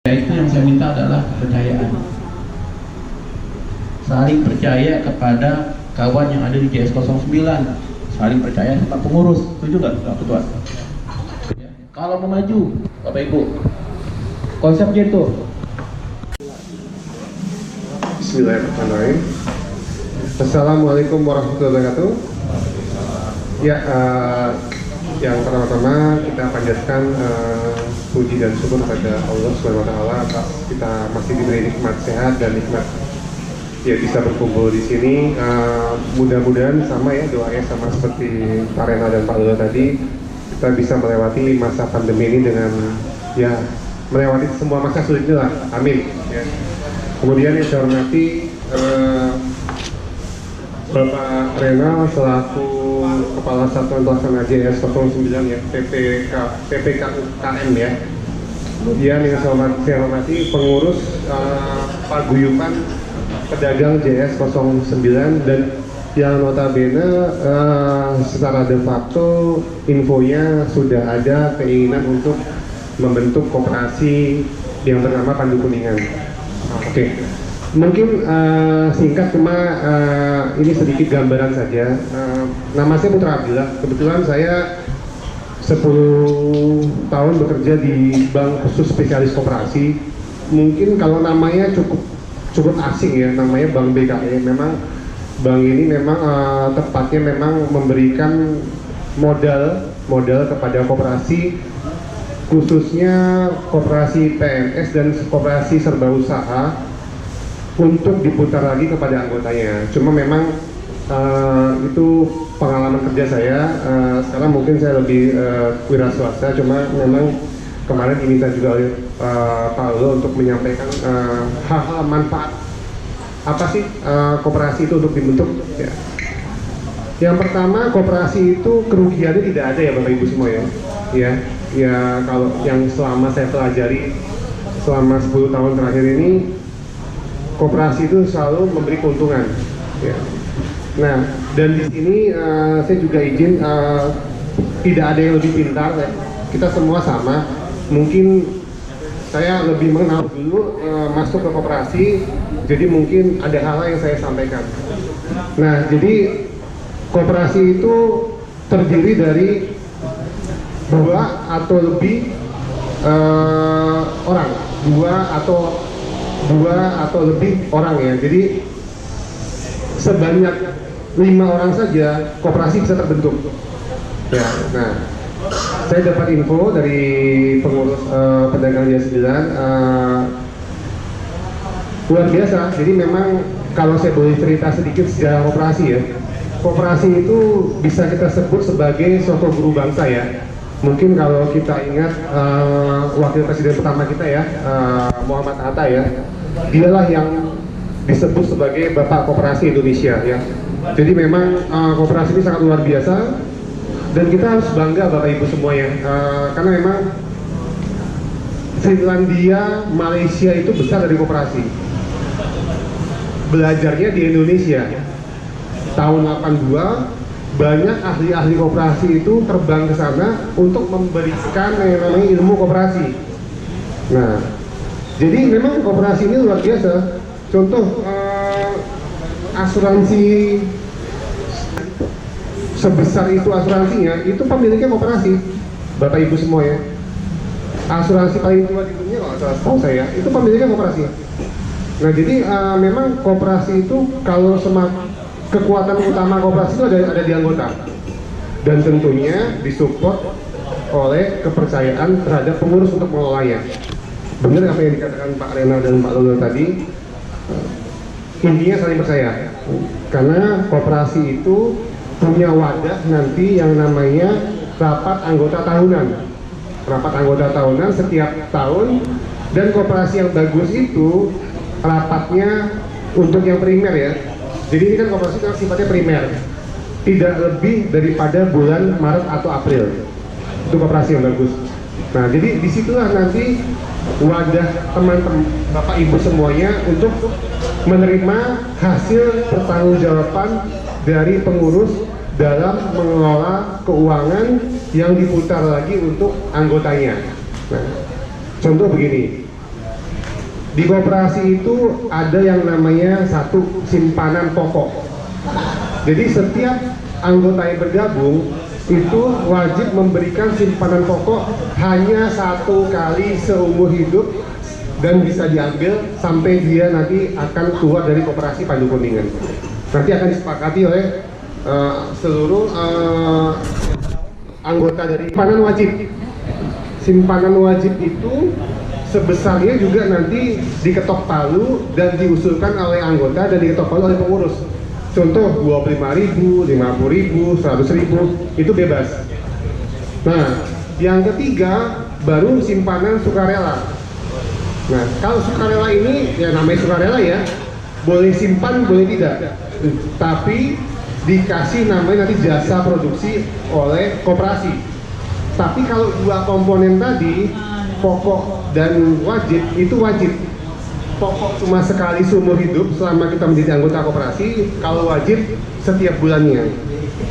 Itu yang saya minta adalah kepercayaan, saling percaya kepada kawan yang ada di JS 09, saling percaya sama pengurus. Setuju nggak Pak Ketua? Kalau mau maju Bapak Ibu, konsepnya itu. Bismillahirrahmanirrahim. Assalamualaikum warahmatullahi wabarakatuh. Ya, yang pertama-tama kita panjatkan puji dan syukur kepada Allah SWT atas kita masih diberi nikmat sehat dan nikmat ya bisa berkumpul di sini. Mudah-mudahan sama ya doanya sama seperti Pak Rena dan Pak Lula tadi, kita bisa melewati masa pandemi ini dengan ya melewati semua masa sulit ini lah. Amin. Ya. Kemudian yang saya hormati Bapak Renal selaku Kepala Satuan Pelaksana JS 09 ya, PPKUKM ya. Kemudian yang saya hormati pengurus paguyuban pedagang JS 09 dan yang notabene secara de facto infonya sudah ada keinginan untuk membentuk koperasi yang bernama Pandu Kuningan. Oke. Mungkin singkat cuma ini sedikit gambaran saja. Nama saya Putra Abdillah. Kebetulan saya 10 tahun bekerja di bank khusus spesialis koperasi. Mungkin kalau namanya cukup asing ya, namanya Bank BKE. Memang bank ini memang tepatnya memang memberikan modal kepada koperasi, khususnya koperasi PNS dan koperasi serba usaha untuk diputar lagi kepada anggotanya. Cuma memang itu pengalaman kerja saya. Sekarang mungkin saya lebih wira swasta. Cuma memang kemarin diminta juga oleh Pak Ulo untuk menyampaikan hal-hal manfaat apa sih koperasi itu untuk dibentuk. Ya. Yang pertama, koperasi itu kerugiannya tidak ada ya Bapak Ibu semua ya. Ya kalau yang selama saya pelajari selama 10 tahun terakhir ini, koperasi itu selalu memberi keuntungan. Ya. Nah, dan di sini saya juga izin tidak ada yang lebih pintar. Ya. Kita semua sama. Mungkin saya lebih mengenal dulu masuk ke koperasi, jadi mungkin ada hal yang saya sampaikan. Nah, jadi koperasi itu terdiri dari 2 atau lebih orang, 2 atau lebih orang ya. Jadi sebanyak 5 orang saja koperasi bisa terbentuk. Ya, nah, saya dapat info dari pengurus pedagang JS 9 luar biasa. Jadi memang kalau saya boleh cerita sedikit sejarah koperasi ya. Koperasi itu bisa kita sebut sebagai suatu guru bangsa ya. Mungkin kalau kita ingat wakil presiden pertama kita ya, Muhammad Hatta ya, dialah yang disebut sebagai Bapak Koperasi Indonesia ya. Jadi memang koperasi ini sangat luar biasa dan kita harus bangga Bapak Ibu semua ya, karena memang Finlandia, Malaysia itu besar dari koperasi. Belajarnya di Indonesia. Tahun 82 banyak ahli-ahli koperasi itu terbang ke sana untuk memberikan yang namanya ilmu koperasi. Nah, jadi memang koperasi ini luar biasa. Contoh asuransi sebesar itu asuransinya, itu pemiliknya koperasi, Bapak Ibu semua ya. Asuransi paling tua di dunia kalau salah tahu saya, itu pemiliknya koperasi. Nah, jadi memang koperasi itu kalau kekuatan utama koperasi itu ada di anggota, dan tentunya disupport oleh kepercayaan terhadap pengurus untuk mengelolanya. Benar apa yang dikatakan Pak Renal dan Pak Lolo tadi, intinya saling percaya, karena koperasi itu punya wadah nanti yang namanya rapat anggota tahunan setiap tahun, dan koperasi yang bagus itu rapatnya untuk yang primer ya. Jadi ini kan koperasi kan sifatnya primer, tidak lebih daripada bulan Maret atau April. Itu koperasi yang bagus. Nah, jadi disitulah nanti wadah teman-teman Bapak Ibu semuanya untuk menerima hasil pertanggungjawaban dari pengurus dalam mengelola keuangan yang diputar lagi untuk anggotanya. Nah, contoh begini, di koperasi itu ada yang namanya satu simpanan pokok. Jadi setiap anggota yang bergabung itu wajib memberikan simpanan pokok hanya 1 kali seumur hidup dan bisa diambil sampai dia nanti akan keluar dari koperasi Pandu Kuningan. Nanti akan disepakati oleh seluruh anggota dari simpanan wajib. Simpanan wajib itu sebesarnya juga nanti diketok palu dan diusulkan oleh anggota dan diketok palu oleh pengurus. Contoh 25.000, 50.000, 100.000 itu bebas. Nah, yang ketiga baru simpanan sukarela. Nah, kalau sukarela ini ya namanya sukarela ya, boleh simpan boleh tidak. Tapi dikasih namanya nanti jasa produksi oleh koperasi. Tapi kalau 2 komponen tadi, pokok dan wajib, itu wajib. Pokok cuma sekali seumur hidup selama kita menjadi anggota koperasi, kalau wajib setiap bulannya.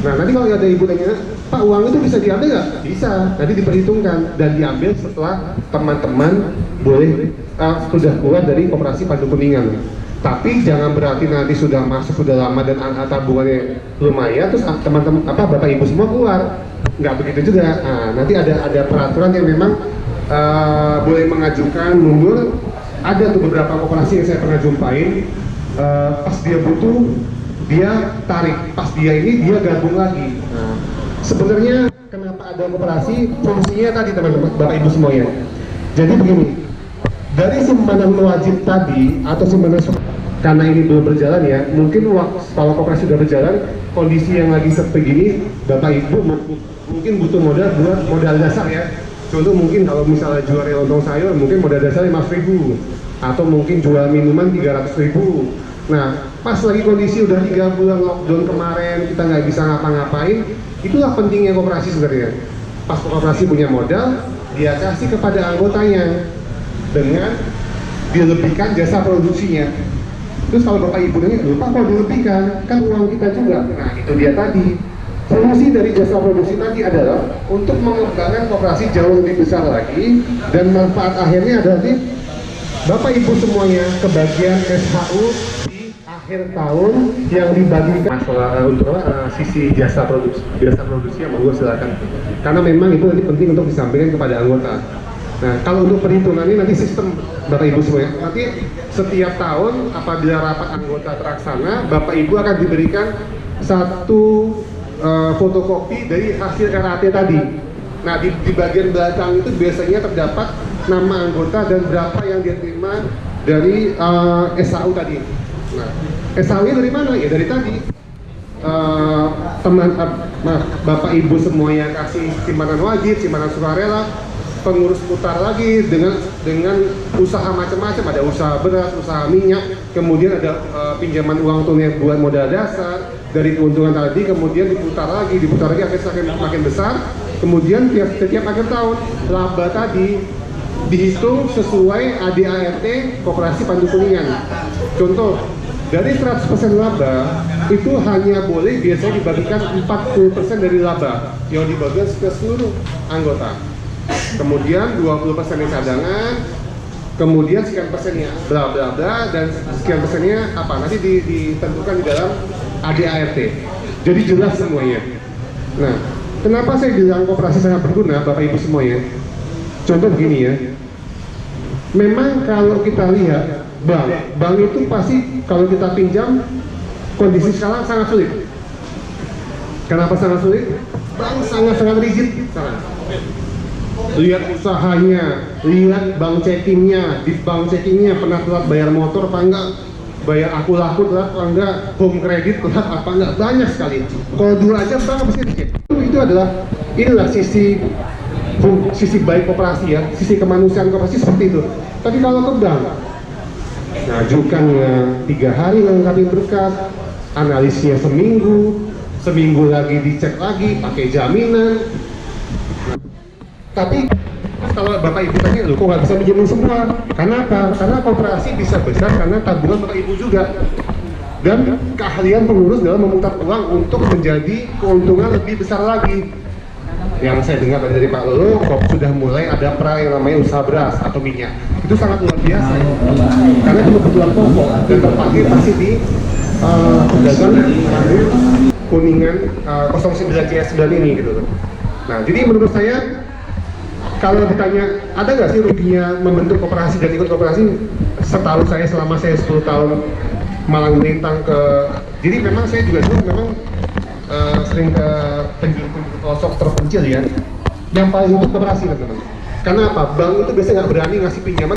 Nah, nanti kalau ada ibu tanya, Pak, uang itu bisa diambil nggak? Bisa, nanti diperhitungkan dan diambil setelah teman-teman sudah keluar dari koperasi Pandu Kuningan. Tapi jangan berarti nanti sudah masuk sudah lama dan tabungannya lumayan, terus teman-teman bapak ibu semua keluar. Nggak begitu juga. Nah, nanti ada peraturan yang memang boleh mengajukan mundur. Ada tuh beberapa koperasi yang saya pernah jumpain, pas dia butuh dia tarik, pas dia ini dia gabung lagi. Nah, sebenarnya kenapa ada koperasi, fungsinya tadi teman-teman bapak ibu semuanya. Jadi begini, dari simpanan wajib tadi atau simpanan karena ini belum berjalan ya, mungkin kalau koperasi sudah berjalan, kondisi yang lagi seperti gini, bapak ibu mungkin butuh modal dasar ya. Contoh mungkin kalau misalnya jual lontong sayur, mungkin modal dasarnya 5.000 atau mungkin jual minuman 300.000. Nah, pas lagi kondisi udah 3 bulan lockdown kemarin, kita nggak bisa ngapa-ngapain, itulah pentingnya koperasi sebenarnya. Pas koperasi punya modal, dia kasih kepada anggotanya dengan dilebihkan jasa produksinya. Terus kalau bapak ibu nanya, lupa kok dilebihkan, kan uang kita juga. Nah, itu dia tadi. Fungsi dari jasa produksi tadi adalah untuk mengembangkan koperasi jauh lebih besar lagi, dan manfaat akhirnya adalah bapak ibu semuanya kebagian SHU di akhir tahun yang dibagikan. Masalah untuk sisi jasa produksi yang mau silakan, karena memang itu nanti penting untuk disampaikan kepada anggota. Nah, kalau untuk perhitungannya nanti sistem bapak ibu semuanya, nanti setiap tahun apabila rapat anggota terlaksana, bapak ibu akan diberikan satu fotokopi dari hasil RAT tadi. Nah, di bagian belakang itu biasanya terdapat nama anggota dan berapa yang dia terima dari SAU tadi. Nah, SAU-nya dari mana? Ya dari tadi. Bapak ibu semuanya kasih simpanan wajib, simpanan sukarela, pengurus putar lagi dengan usaha macam-macam, ada usaha beras, usaha minyak, kemudian ada pinjaman uang tunai buat modal dasar. Dari keuntungan tadi kemudian diputar lagi akhirnya makin besar. Kemudian setiap akhir tahun laba tadi dihitung sesuai ADART Koperasi Pandu Kuningan. Contoh, dari 100% laba itu hanya boleh biasanya dibagikan 40% dari laba yang dibagikan ke seluruh anggota. Kemudian 20% cadangan, kemudian sekian persennya bla bla bla, dan sekian persennya apa nanti ditentukan di dalam ADART. Jadi jelas semuanya. Nah, kenapa saya bilang koperasi sangat berguna Bapak Ibu semuanya? Contoh begini ya. Memang kalau kita lihat bank itu pasti kalau kita pinjam kondisi sekarang sangat sulit. Kenapa sangat sulit? Bank sangat rigid sekarang. Lihat usahanya, lihat bank checkingnya, di bank checkingnya pernah telat bayar motor apa enggak, bayar aku laku telat apa enggak, home credit telat apa enggak, banyak sekali. Kalau dulu aja bank pasti dicek. Itu inilah sisi baik koperasi ya, sisi kemanusiaan koperasi seperti itu. Tapi kalau ke bank, ngajukannya 3 hari lengkapi berkas, analisnya seminggu lagi dicek lagi, pakai jaminan. Tapi kalau bapak ibu tanya, loh kok nggak bisa minjemin semua? Karena apa? Karena koperasi bisa besar karena tabungan bapak ibu juga, dan keahlian pengurus dalam memutar uang untuk menjadi keuntungan lebih besar lagi. Yang saya dengar dari Pak Lolo, kok sudah mulai ada yang namanya usaha beras atau minyak. itu sangat luar biasa karena itu kebutuhan pokok dan terpakai pasti di pedagang Kuningan 09 CS9 ini gitu loh. Nah, jadi menurut saya kalau ditanya ada nggak sih ruginya membentuk koperasi dan ikut koperasi, setahu saya selama saya 10 tahun malang melintang ke, jadi memang saya juga dulu memang sering ke penjuru-penjuru pelosok terpencil ya, yang paling untuk koperasi teman-teman. Karena apa? Bank itu biasanya nggak berani ngasih pinjaman.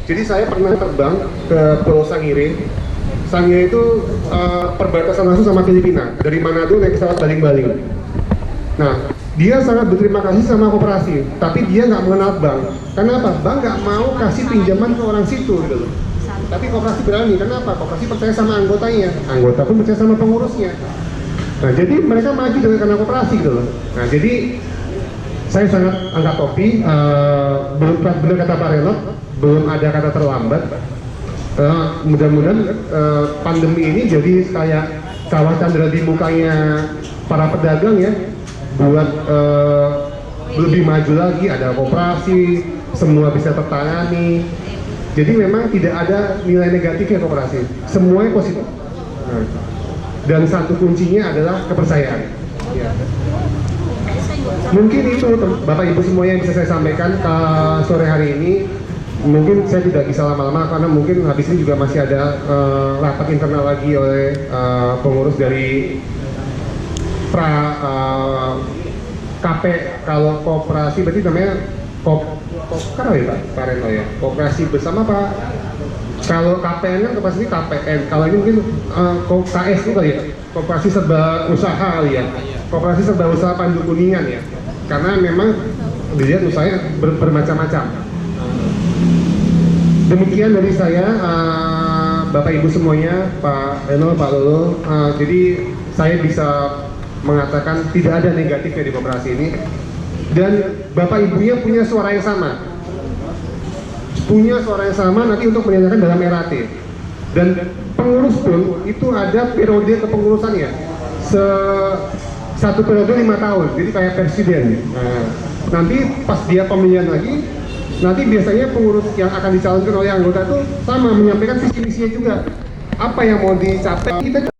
Jadi saya pernah terbang ke Pulau Sangire. Sangire itu perbatasan langsung sama Filipina. Dari Manado naik pesawat baling-baling. Nah, dia sangat berterima kasih sama koperasi, tapi dia nggak mengenal bank. Karena apa? Bank nggak mau kasih pinjaman ke orang situ gitu loh. Tapi koperasi berani. Kenapa? Koperasi percaya sama anggotanya. Anggota pun percaya sama pengurusnya. Nah, jadi mereka maju dengan karena koperasi gitu loh. Nah, jadi saya sangat angkat topi. Belum benar kata Pak Renot, belum ada kata terlambat. Mudah-mudahan pandemi ini jadi kayak kawah candra di mukanya para pedagang ya, buat lebih maju lagi, ada koperasi, semua bisa tertangani. Jadi memang tidak ada nilai negatifnya koperasi, semuanya positif. Dan satu kuncinya adalah kepercayaan. Ya. Mungkin itu Bapak Ibu semuanya yang bisa saya sampaikan ke sore hari ini. Mungkin saya tidak bisa lama-lama karena mungkin habis ini juga masih ada rapat internal lagi oleh pengurus dari KP. Kalau koperasi berarti namanya kan ya Pak Reno ya, koperasi bersama Pak. Kalau KPN kan koperasi ini KPN, kalau ini mungkin KS itu kali ya, koperasi serba usaha kali ya, koperasi serba usaha Pandu Kuningan ya, karena memang dilihat usahanya bermacam-macam. Demikian dari saya, Bapak Ibu semuanya, Pak Reno, Pak Lolo. Jadi saya bisa mengatakan tidak ada negatifnya di koperasi ini, dan Bapak Ibunya punya suara yang sama. Nanti untuk menyatakan dalam RAT. Dan pengurus pun itu ada periode kepengurusannya. Satu periode 5 tahun, jadi kayak presiden. Nanti pas dia pemilihan lagi, nanti biasanya pengurus yang akan dicalonkan oleh anggota itu sama menyampaikan visi misinya juga. Apa yang mau dicapai kita